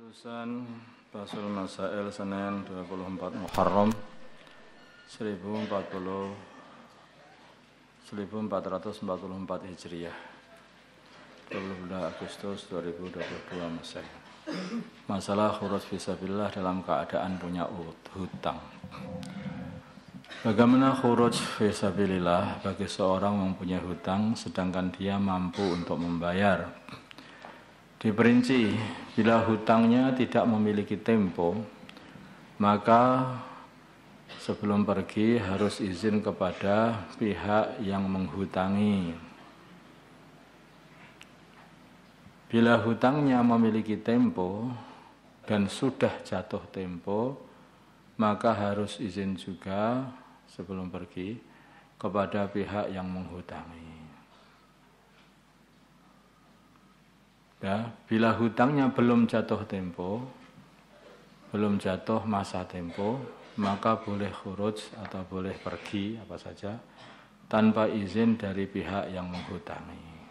Keputusan Basul Masail Senin 24 Muharram 1444 Hijriah 22 Agustus 2022 Masehi. Masalah khuruj fisabilillah dalam keadaan punya hutang. Bagaimana khuruj fisabilillah bagi seorang yang punya hutang sedangkan dia mampu untuk membayar? Diperinci, bila hutangnya tidak memiliki tempo, maka sebelum pergi harus izin kepada pihak yang menghutangi. Bila hutangnya memiliki tempo dan sudah jatuh tempo, maka harus izin juga sebelum pergi kepada pihak yang menghutangi. Ya, bila hutangnya belum jatuh tempo, belum jatuh masa tempo, maka boleh khuruj atau boleh pergi apa saja tanpa izin dari pihak yang menghutangi.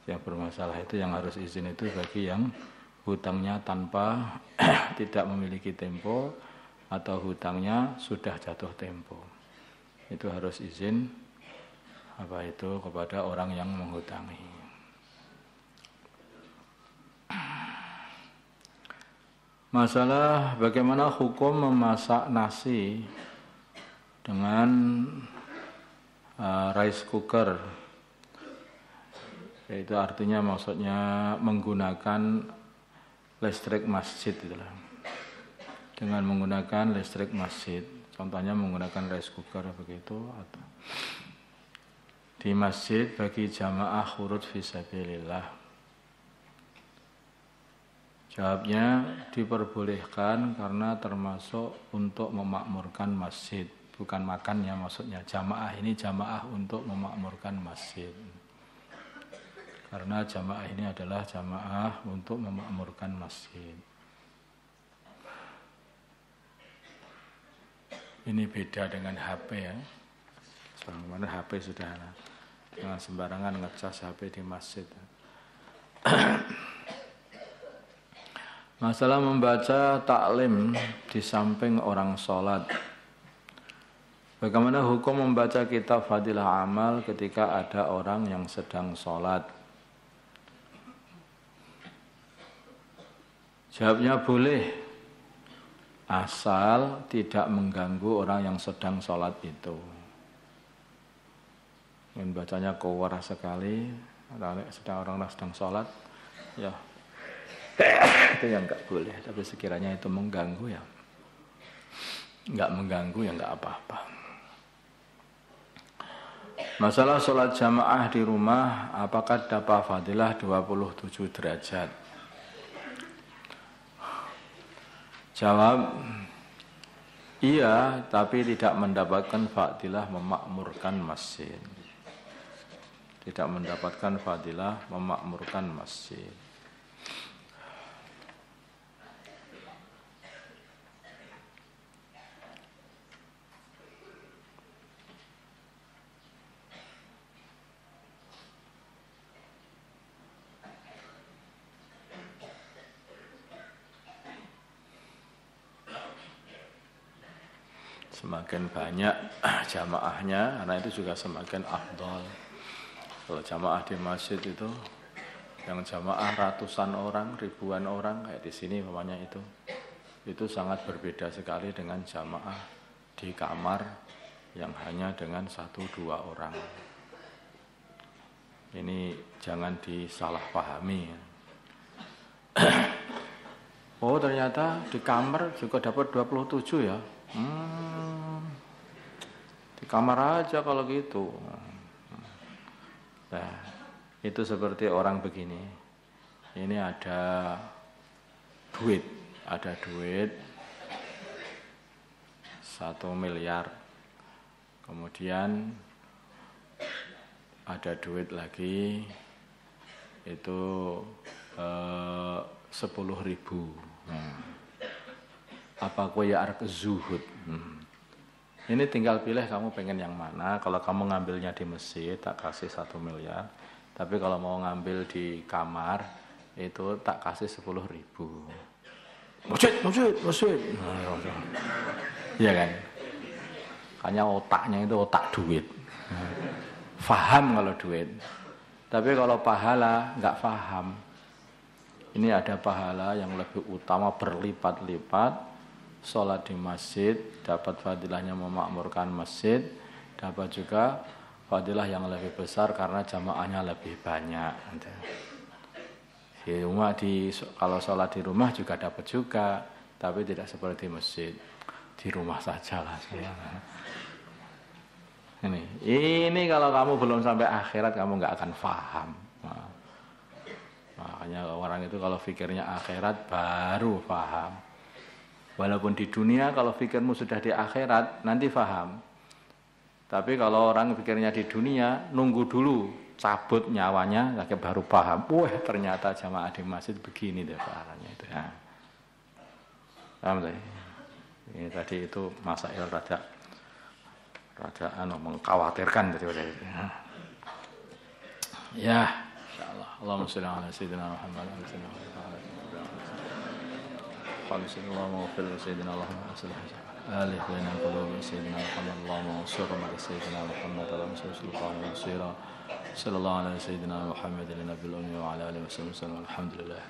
Yang bermasalah itu yang harus izin itu bagi yang hutangnya tanpa tidak memiliki tempo atau hutangnya sudah jatuh tempo. Itu harus izin kepada orang yang menghutangi. Masalah bagaimana hukum memasak nasi dengan rice cooker, yaitu artinya maksudnya menggunakan listrik masjid itulah. Dengan menggunakan listrik masjid, contohnya menggunakan rice cooker begitu atau di masjid bagi jamaah khuruj fisabilillah. Jawabnya diperbolehkan karena termasuk untuk memakmurkan masjid, bukan makannya maksudnya. Jamaah ini jamaah untuk memakmurkan masjid. Karena jamaah ini adalah jamaah untuk memakmurkan masjid. Ini beda dengan HP ya. Sebagaimana HP sudah jangan sembarangan ngecas HP di masjid. Masalah membaca taklim di samping orang sholat. Bagaimana hukum membaca kitab Fadilah Amal ketika ada orang yang sedang sholat? Jawabnya boleh, asal tidak mengganggu orang yang sedang sholat itu. Mungkin bacanya kuwar sekali, orang sedang sholat, ya. Itu yang enggak boleh, tapi sekiranya itu mengganggu ya enggak mengganggu ya enggak apa-apa. Masalah sholat jamaah di rumah, apakah dapat fadilah 27 derajat? Jawab, iya, tapi tidak mendapatkan fadilah memakmurkan masjid. Tidak mendapatkan fadilah memakmurkan masjid. Semakin banyak jamaahnya, karena itu juga semakin afdal. Kalau jamaah di masjid itu, yang jamaah ratusan orang, ribuan orang, kayak di sini namanya itu sangat berbeda sekali dengan jamaah di kamar yang hanya dengan 1-2 orang. Ini jangan disalahpahami. Oh ternyata di kamar juga dapat 27 ya. Di kamar aja kalau gitu. Nah, itu seperti orang begini. Ini ada duit 1 miliar. Kemudian ada duit lagi itu 10.000. Apa kowe ya arep zuhud? Ini tinggal pilih kamu pengen yang mana. Kalau kamu ngambilnya di masjid tak kasih 1 miliar. Tapi kalau mau ngambil di kamar itu tak kasih 10.000. Masjid. Iya kan? Hanya otaknya itu otak duit. Faham kalau duit. Tapi kalau pahala nggak faham. Ini ada pahala yang lebih utama berlipat-lipat. Sholat di masjid, dapat fadilahnya memakmurkan masjid, dapat juga fadilah yang lebih besar karena jamaahnya lebih banyak. Di rumah kalau sholat di rumah juga dapat juga, tapi tidak seperti masjid. Di rumah saja lah. Ini kalau kamu belum sampai akhirat kamu nggak akan paham. Makanya orang itu kalau pikirnya akhirat baru paham. Walaupun di dunia kalau pikirmu sudah di akhirat nanti paham. Tapi kalau orang pikirnya di dunia nunggu dulu cabut nyawanya baru paham. Wah ternyata jamaah di masjid begini deh pahalanya itu. Ya. Paham tadi? Ini tadi itu masail rada mengkhawatirkan daripada itu. Ya, insyaallah. Allahumma shalli ala sayyidina Muhammad wa ala Allahumma ighfir li sayyidina Allahumma aslih alih lana qulubi sayyidina Muhammad Allahumma ansur ala sayyidina Muhammad Allahumma sultan nasira sallallahu ala sayyidina Muhammad nabiyil ummi wa ala alihi wasallam alhamdulillah.